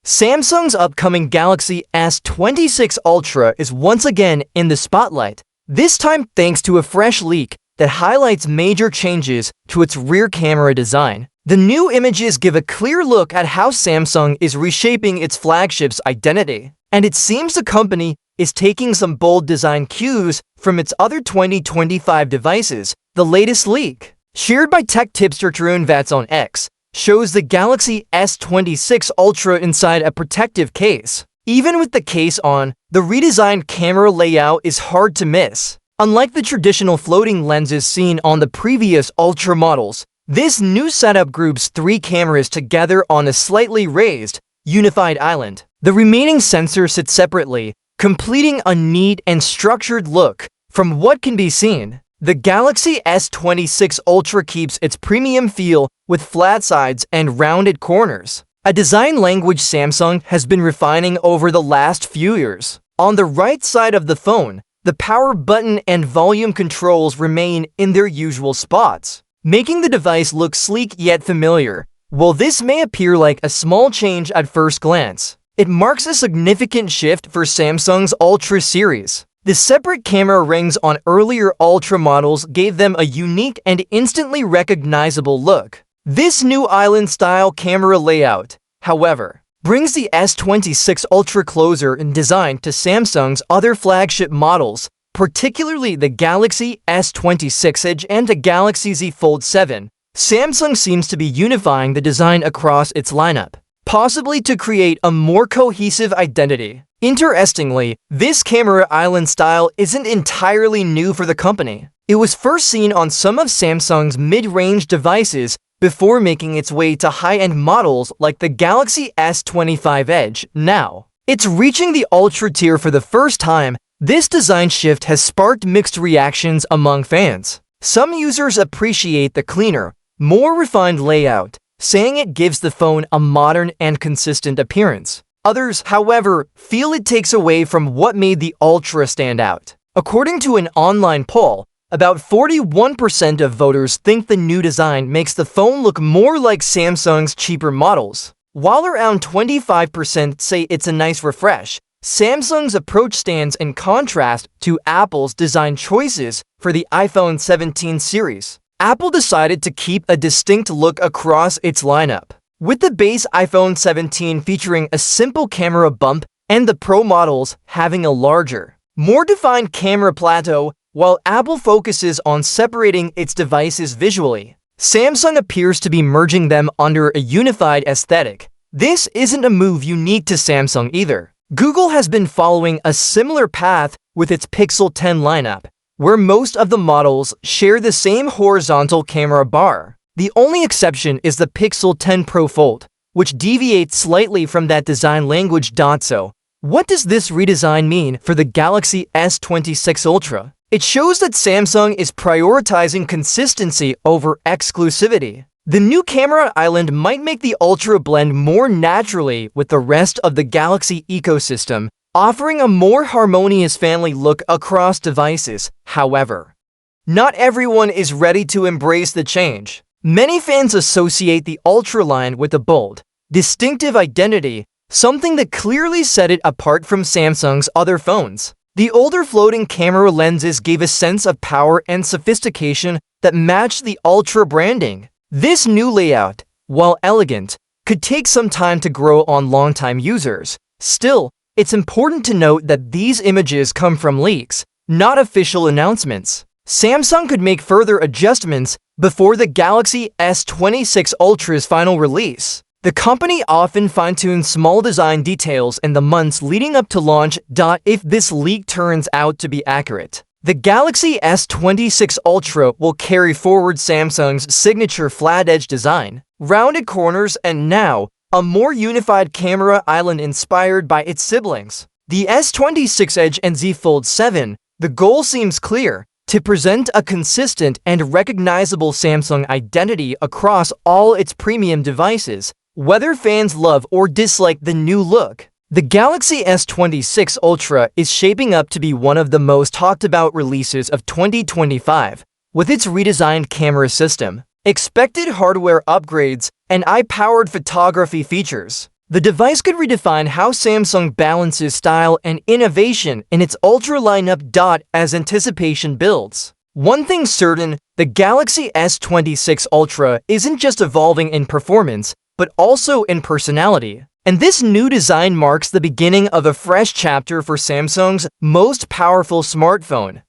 Samsung's upcoming Galaxy S26 Ultra is once again in the spotlight, this time thanks to a fresh leak that highlights major changes to its rear camera design. The new images give a clear look at how Samsung is reshaping its flagship's identity, and it seems the company is taking some bold design cues from its other 2025 devices. The latest leak, shared by tech tipster Tarun Vats on X, shows the Galaxy S26 Ultra inside a protective case. Even with the case on, the redesigned camera layout is hard to miss. Unlike the traditional floating lenses seen on the previous Ultra models, this new setup groups three cameras together on a slightly raised, unified island. The remaining sensors sit separately, completing a neat and structured look. From what can be seen, the Galaxy S26 Ultra keeps its premium feel with flat sides and rounded corners, a design language Samsung has been refining over the last few years. On the right side of the phone, the power button and volume controls remain in their usual spots, making the device look sleek yet familiar. While this may appear like a small change at first glance, it marks a significant shift for Samsung's Ultra series. The separate camera rings on earlier Ultra models gave them a unique and instantly recognizable look. This new island-style camera layout, however, brings the S26 Ultra closer in design to Samsung's other flagship models, particularly the Galaxy S26 Edge and the Galaxy Z Fold 7. Samsung seems to be unifying the design across its lineup, possibly to create a more cohesive identity. Interestingly, this camera island style isn't entirely new for the company. It was first seen on some of Samsung's mid-range devices before making its way to high-end models like the Galaxy S25 Edge. Now, it's reaching the Ultra tier for the first time. This design shift has sparked mixed reactions among fans. Some users appreciate the cleaner, more refined layout, saying it gives the phone a modern and consistent appearance. Others, however, feel it takes away from what made the Ultra stand out. According to an online poll, about 41% of voters think the new design makes the phone look more like Samsung's cheaper models, while around 25% say it's a nice refresh. Samsung's approach stands in contrast to Apple's design choices for the iPhone 17 series. Apple decided to keep a distinct look across its lineup, with the base iPhone 17 featuring a simple camera bump and the Pro models having a larger, more defined camera plateau, while Apple focuses on separating its devices visually. Samsung appears to be merging them under a unified aesthetic. This isn't a move unique to Samsung either. Google has been following a similar path with its Pixel 10 lineup, where most of the models share the same horizontal camera bar. The only exception is the Pixel 10 Pro Fold, which deviates slightly from that design language. So, what does this redesign mean for the Galaxy S26 Ultra? It shows that Samsung is prioritizing consistency over exclusivity. The new camera island might make the Ultra blend more naturally with the rest of the Galaxy ecosystem, offering a more harmonious family look across devices. However, not everyone is ready to embrace the change. Many fans associate the Ultra line with a bold, distinctive identity, something that clearly set it apart from Samsung's other phones. The older floating camera lenses gave a sense of power and sophistication that matched the Ultra branding. This new layout, while elegant, could take some time to grow on longtime users. Still, it's important to note that these images come from leaks, not official announcements. Samsung could make further adjustments before the Galaxy S26 Ultra's final release. The company often fine-tunes small design details in the months leading up to launch. If this leak turns out to be accurate, the Galaxy S26 Ultra will carry forward Samsung's signature flat-edge design, rounded corners, and now a more unified camera island inspired by its siblings, the S26 Edge and Z Fold 7. The goal seems clear: to present a consistent and recognizable Samsung identity across all its premium devices. Whether fans love or dislike the new look, the Galaxy S26 Ultra is shaping up to be one of the most talked about releases of 2025. With its redesigned camera system, expected hardware upgrades, and AI-powered photography features, The device could redefine how Samsung balances style and innovation in its Ultra lineup. As anticipation builds. One thing's certain, the Galaxy S26 Ultra isn't just evolving in performance, but also in personality. And this new design marks the beginning of a fresh chapter for Samsung's most powerful smartphone.